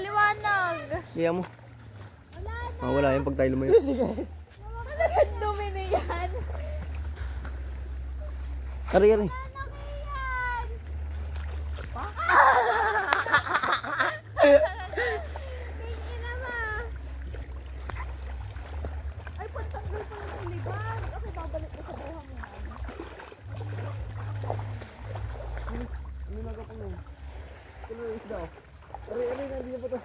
Maliwanag. Iya mo. Wala na. Wala yan pag tayo lumayo. Sige. Talagang dumi na yan. Ari, ari. Tingin na. Ay, pantanggal pa ng uliban. Ako, babalik mo sa buha mo. Ano nagapang yun? Tuloy yung isda. Ari, ari, hindi na ba ito?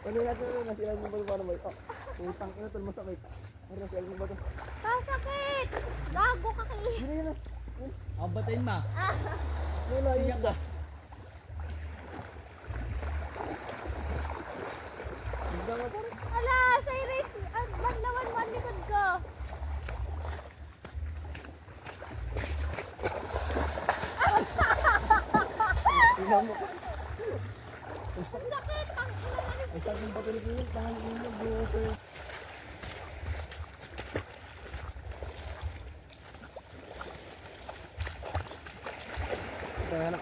Ano natin na, nasilan mo ba ito para ba ito? Utang ka na ito, masakit. Ari, nasilan mo ba ito? Masakit! Gago ka kayo. Hindi na. Batayin ma. Wala yung Siyak ka. isda nga pare. Ala, sa iris. Banlawan mo ang likod ko. Tingnan mo. Ang sakit. Ay, sabi mo ba ito nagingin? Tangan mo buo. Ayan.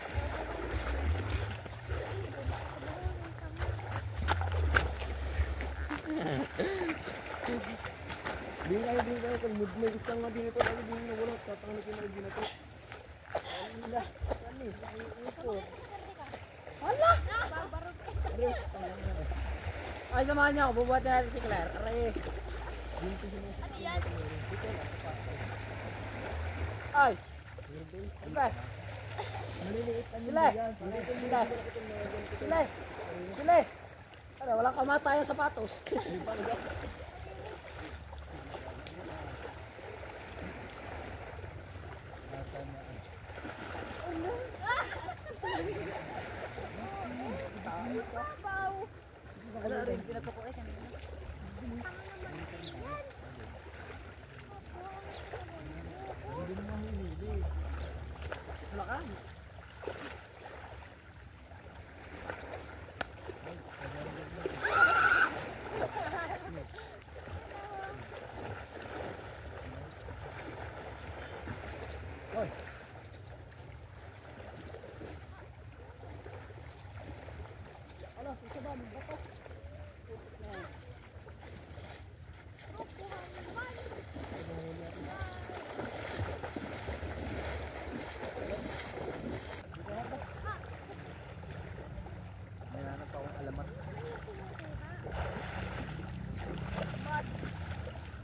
Din kayo kung mood may isang nga din ito lagi din na wala tatangan ko na din ito. Ala, kani, ito. Hala! Barbarog ka. Ay, samahan niyo ako. Bubuhat na natin si Claire. Aray. Ano yan? Ay. Okay. Sile. Sile. Sile. Ano, walang kamatayan sapatos. Babaw. Ano rin, pinagpapukin kanina. Wala ka. Ano, isa ba? Bato. May nanap akong alamat.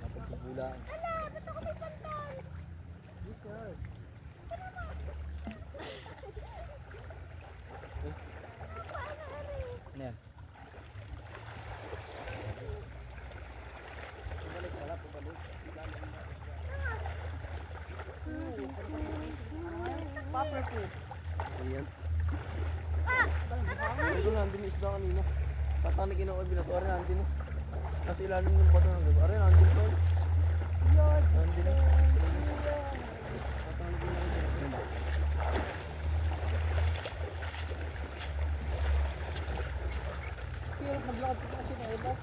Napagsibulaan. Ala, ba't ako may sandal? Yes. Ano yan? Popper po. Ayan. Ah! Ito na, nandun yung isda kanina. Tatanik ina ko binato. Ari, nandun na. Nasa ilalim ng bato ng gabi. Ari, nandun to. Nandun na. Tatanik ina ko binato. Hirap maglakad ko kasi na ibas.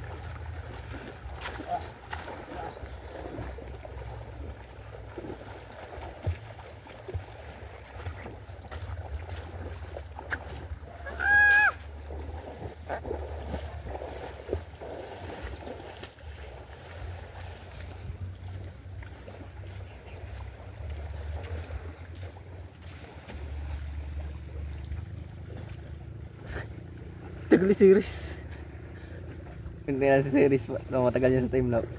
Tagal series. Hindi na si series pa. No, matagal niya sa time lapse.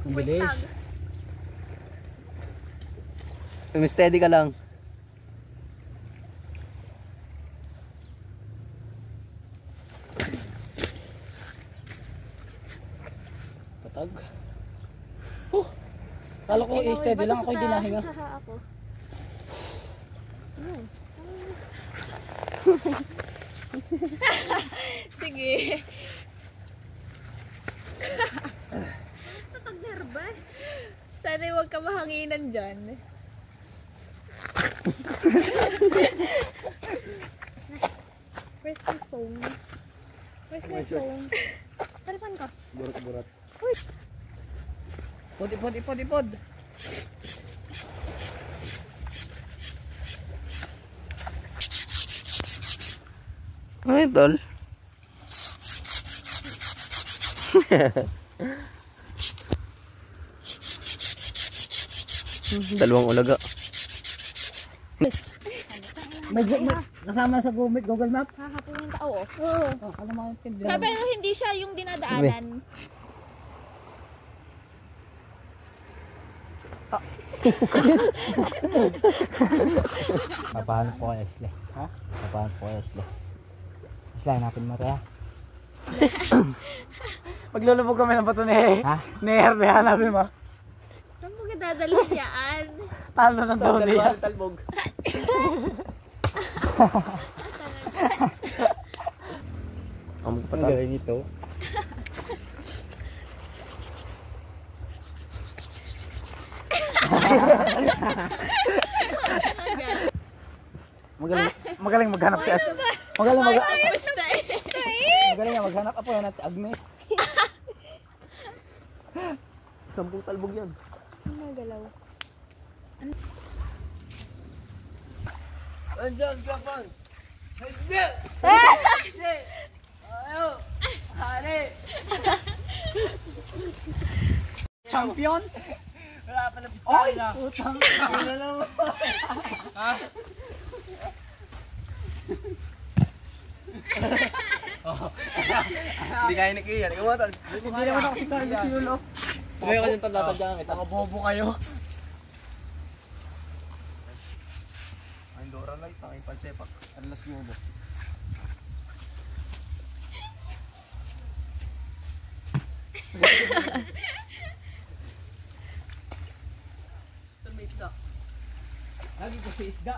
Ang bilis. Steady ka lang. Tatag. Kala ko steady lang ako, hindi nahinga. Ako. Sige. Tatag-nerba. Sana huwag ka mahanginan dyan. Where's my phone? Where's my phone? Telepan ko. Burat-burat. Uy! Ipod. Ay, tol. Dalawang ulaga. May kasama sa Google Map. Hahapon yung tao. Oo. Oh, alam mo yung pindi. Sabi pero hindi siya yung dinadaanan. Papahanap po kayo, Ashley. Ha? Papahanap po kayo, Ashley. Ashley, hanapin mo tayo. Maglulubog kami ng bato ni Ha? Herbe, hanapin mo. Saan mo ka dadalhin yan? Talo ng daw niya. Talbog. Ang Pagaling ito. Magaling maghanap si Ash. Magaling Basta magaling nga maghanap ako yan at Agnes. 10 talbog yan. Ano galaw? Andiyan ka pa. Hindi! Ayaw! Hali! Champion? Wala pa na pisay na. Utang. Ha? Hindi kaya ni Kuya. Ikaw mo tol. Hindi naman ako si Carlos Yulo. Tumayo ka dyan tol. Tatadyan kita. Mga bobo kayo. Ang Dora Light. Ang pansepak. Alas Yulo. Lagi ko si isda.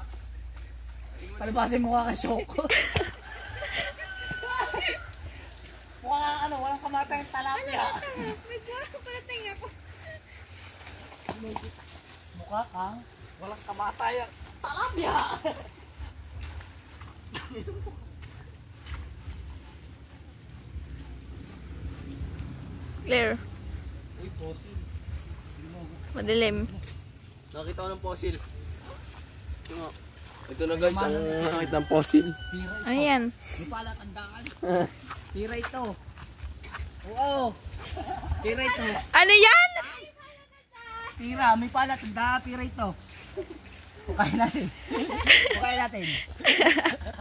Palabasin mo ka Shoko. Mukha nga ano, walang kamatay yung talapia. May garang pala tinga ko. Mukha kang walang kamatay yung talapia. Clear. Uy, fossil. Madilim. Nakita ko ng fossil. Ito na guys, ang nakita ng fossil. Ano yan? Di pala tandaan. Tira ito. Oo. Tira ito. Ano yan? Tira, may pala tandaan. Tira ito. Bukain natin. Bukain natin.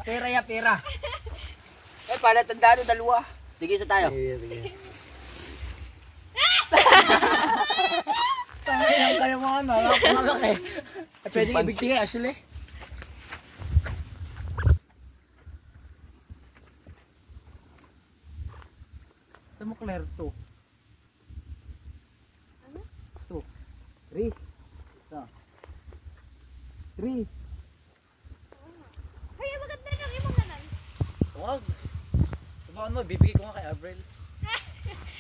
Pera ya, pera. Eh, pala tandaan yung dalawa. Sige sa tayo. Sige. Tanginan kayo mga ano, napakalaki. Pwede ibigtigay actually. Ito mo Claire, 2. Ano? 2. 3. Ito. 3. Ay, maganda rin ang imong ganan. Huwag. Sabahan mo, bibigay ko nga kay Avril.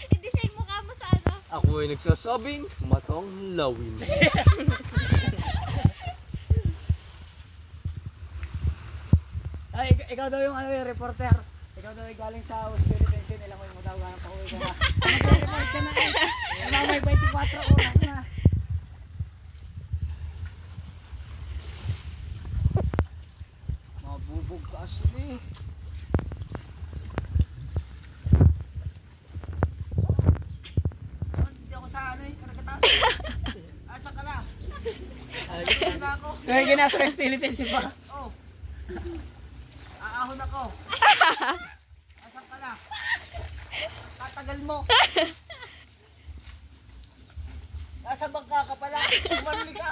Hindi sa mukha mo sa ano. Ako ay nagsasabing matong lawin. Ay, ikaw daw yung ano yung reporter. Ikaw daw yung galing sa Philippines. Ilang ko yung matawagan pa uwi ka na. Mag-report ka na eh. Wala may 24 oras na. Mabubog ka actually. Hindi ako sa ano eh, karagatan. Asa ka na? Asa na ako? Ay, ginasa sa Philippines ba? Oo. Aahon ako. Asa ka na? Tatagal mo. Nasa bangka ka pala. Umarli ka.